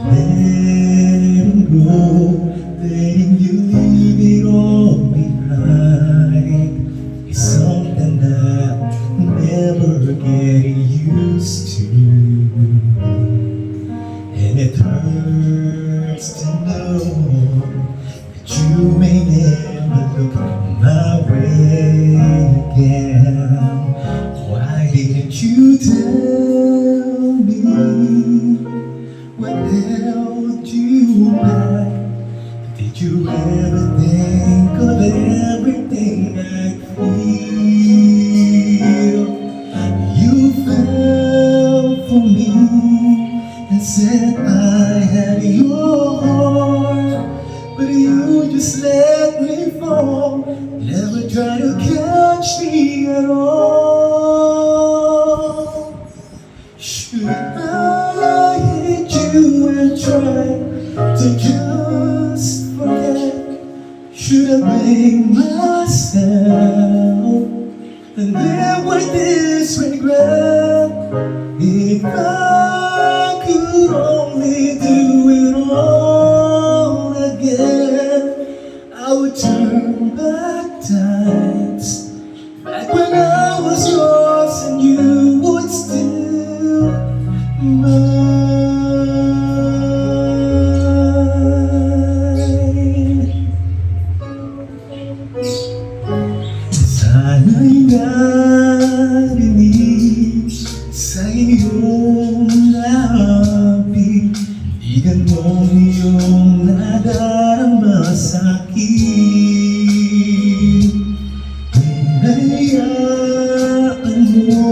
letting go, letting you leave it all behind is something that I'm never getting used to. And it hurts to know that you may never look my way again. Why didn't you tell me what held you back? Did you ever think of everything I feel? You fell for me and said I had your heart, but you just let me fall, never try to catch me at all. Should I hate you and try to just forget? Should I blame myself and live with this regret? If I could only do it all again, I would turn back times, back when I was yours and you would still mine. Sana'y narinig sa iyong labi, di ganon iyong nadarama sa'kin. Hinayaan mo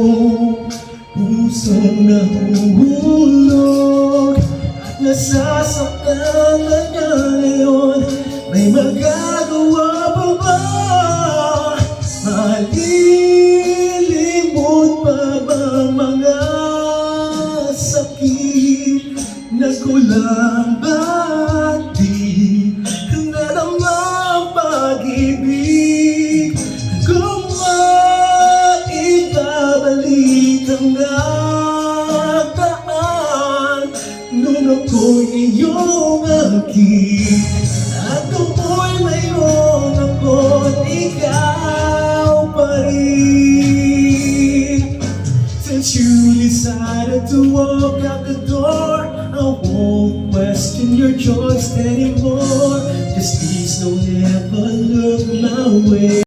pusong nahulog at nasasaktan na niya ngayon. May magagawa pa ba? Malilimot pa ba mga sakit na kulang ba't di nadama pag-ibig? Kung maibabalik ang